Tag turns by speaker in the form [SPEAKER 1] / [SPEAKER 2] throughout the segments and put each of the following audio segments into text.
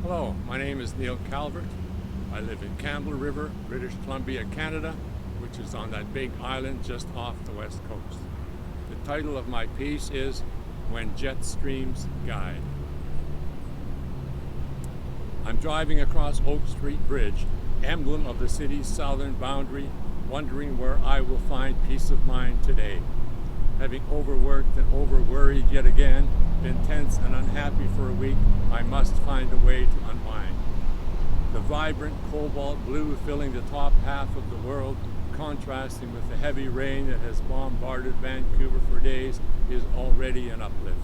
[SPEAKER 1] Hello, my name is Neall Calvert. I live in Campbell River, British Columbia, Canada, which is on that big island just off the west coast. The title of my piece is When Jet Streams Guide. I'm driving across Oak Street Bridge, emblem of the city's southern boundary, wondering where I will find peace of mind today. Having overworked and overworried yet again, been tense and unhappy for a week, I must find a way to unwind. The vibrant cobalt blue filling the top half of the world, contrasting with the heavy rain that has bombarded Vancouver for days, is already an uplift.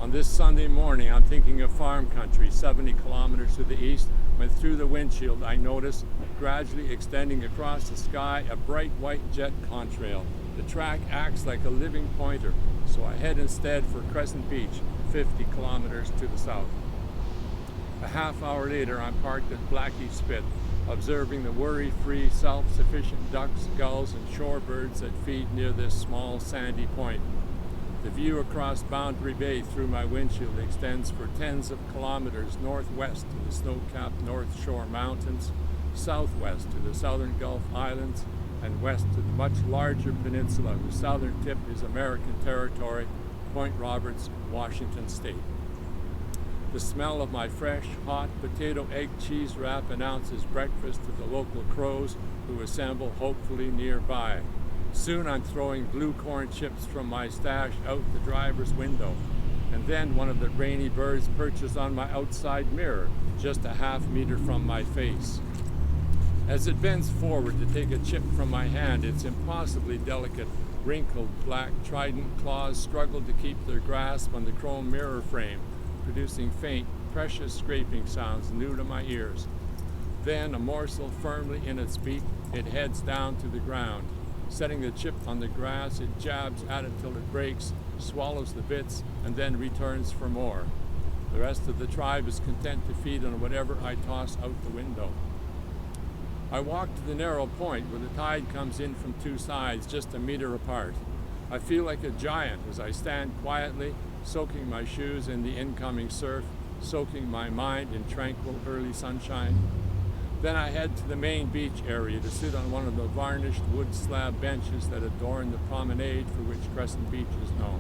[SPEAKER 1] On this Sunday morning, I'm thinking of farm country 70 kilometers to the east, when through the windshield I notice, gradually extending across the sky, a bright white jet contrail. The track acts like a living pointer, so I head instead for Crescent Beach, 50 kilometers to the south. A half hour later, I'm parked at Blackie Spit, observing the worry-free, self-sufficient ducks, gulls, and shorebirds that feed near this small sandy point. The view across Boundary Bay through my windshield extends for tens of kilometers northwest to the snow-capped North Shore Mountains, southwest to the southern Gulf Islands, and west to the much larger peninsula whose southern tip is American territory, Point Roberts, Washington State. The smell of my fresh, hot potato egg cheese wrap announces breakfast to the local crows who assemble hopefully nearby. Soon I'm throwing blue corn chips from my stash out the driver's window, and then one of the rainy birds perches on my outside mirror, just a half meter from my face. As it bends forward to take a chip from my hand, its impossibly delicate, wrinkled, black, trident claws struggle to keep their grasp on the chrome mirror frame, producing faint, precious scraping sounds new to my ears. Then, a morsel firmly in its beak, it heads down to the ground. Setting the chip on the grass, it jabs at it till it breaks, swallows the bits, and then returns for more. The rest of the tribe is content to feed on whatever I toss out the window. I walk to the narrow point where the tide comes in from two sides, just a meter apart. I feel like a giant as I stand quietly, soaking my shoes in the incoming surf, soaking my mind in tranquil early sunshine. Then I head to the main beach area to sit on one of the varnished wood slab benches that adorn the promenade for which Crescent Beach is known.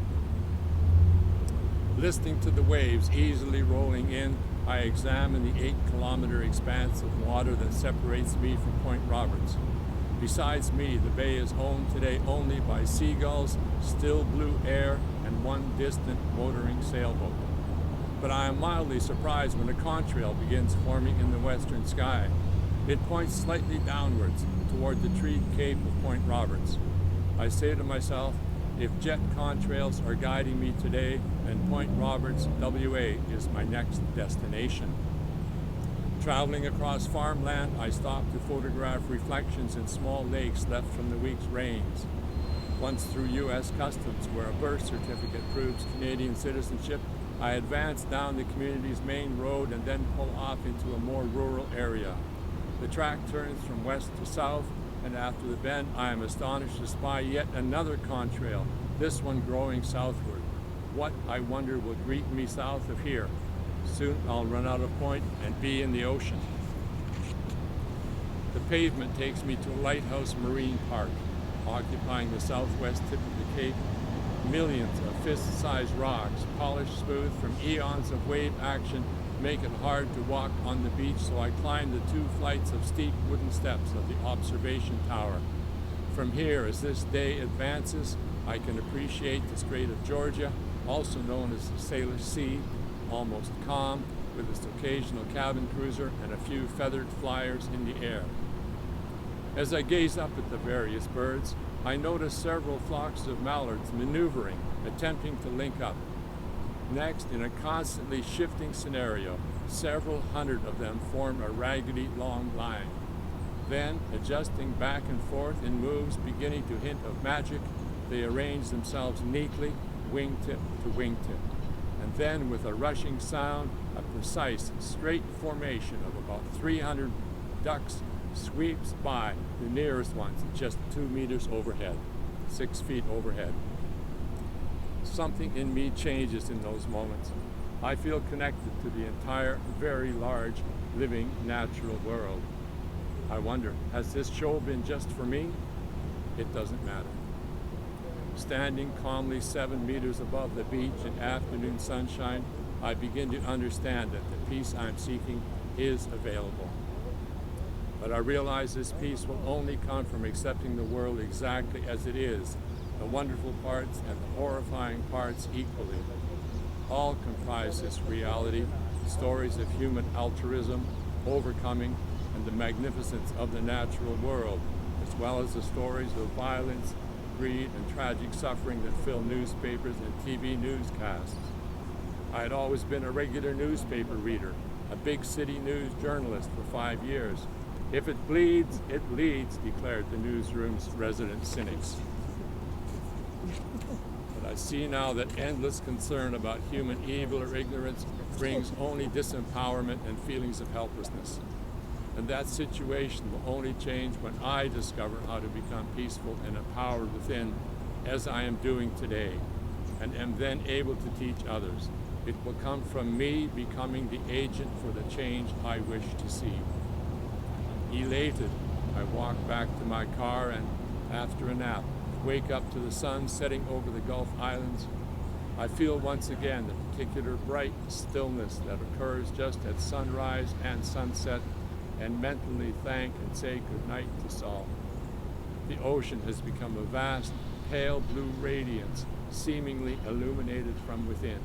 [SPEAKER 1] Listening to the waves easily rolling in, I examine the 8-kilometer expanse of water that separates me from Point Roberts. Besides me, the bay is owned today only by seagulls, still blue air, and one distant motoring sailboat. But I am mildly surprised when a contrail begins forming in the western sky. It points slightly downwards toward the treed cape of Point Roberts. I say to myself, if jet contrails are guiding me today, then Point Roberts, WA, is my next destination. Traveling across farmland, I stop to photograph reflections in small lakes left from the week's rains. Once through U.S. Customs, where a birth certificate proves Canadian citizenship, I advance down the community's main road and then pull off into a more rural area. The track turns from west to south, and after the bend, I am astonished to spy yet another contrail, this one growing southward. What, I wonder, will greet me south of here? Soon I'll run out of point and be in the ocean. The pavement takes me to a lighthouse marine park, occupying the southwest tip of the cape. Millions of fist-sized rocks, polished smooth from eons of wave action, make it hard to walk on the beach, so I climb the 2 flights of steep wooden steps of the observation tower. From here, as this day advances, I can appreciate the Strait of Georgia, also known as the Salish Sea, almost calm, with its occasional cabin cruiser and a few feathered flyers in the air. As I gaze up at the various birds, I notice several flocks of mallards maneuvering, attempting to link up. Next, in a constantly shifting scenario, several hundred of them form a raggedy long line. Then, adjusting back and forth in moves beginning to hint of magic, they arrange themselves neatly, wingtip to wingtip. And then, with a rushing sound, a precise, straight formation of about 300 ducks sweeps by, the nearest ones just 2 meters overhead, 6 feet overhead. Something in me changes in those moments. I feel connected to the entire, very large, living, natural world. I wonder, has this show been just for me? It doesn't matter. Standing calmly 7 meters above the beach in afternoon sunshine, I begin to understand that the peace I'm seeking is available. But I realize this peace will only come from accepting the world exactly as it is, the wonderful parts and the horrifying parts equally. All comprise this reality, stories of human altruism, overcoming, and the magnificence of the natural world, as well as the stories of violence, greed, and tragic suffering that fill newspapers and TV newscasts. I had always been a regular newspaper reader, a big city news journalist for 5 years. If it bleeds, it leads, declared the newsroom's resident cynics. But I see now that endless concern about human evil or ignorance brings only disempowerment and feelings of helplessness. And that situation will only change when I discover how to become peaceful and empowered within, as I am doing today, and am then able to teach others. It will come from me becoming the agent for the change I wish to see. Elated, I walk back to my car and, after a nap, wake up to the sun setting over the Gulf Islands. I feel once again the particular bright stillness that occurs just at sunrise and sunset, and mentally thank and say goodnight to Saul. The ocean has become a vast, pale blue radiance, seemingly illuminated from within.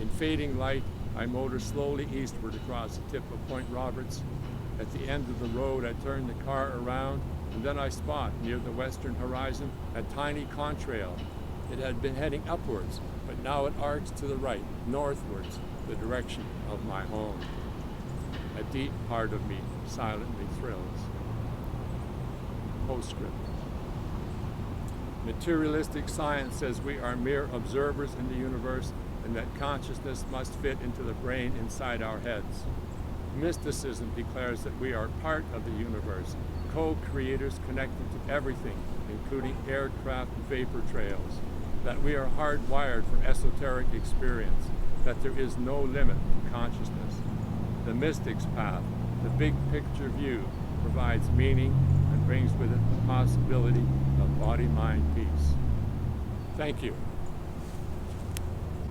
[SPEAKER 1] In fading light, I motor slowly eastward across the tip of Point Roberts. At the end of the road, I turn the car around, and then I spot, near the western horizon, a tiny contrail. It had been heading upwards, but now it arcs to the right, northwards, the direction of my home. A deep part of me silently thrills. Postscript. Materialistic science says we are mere observers in the universe and that consciousness must fit into the brain inside our heads. Mysticism declares that we are part of the universe, co-creators connected to everything, including aircraft vapor trails, that we are hardwired for esoteric experience, that there is no limit to consciousness. The mystic's path, the big picture view, provides meaning and brings with it the possibility of body-mind peace. Thank you.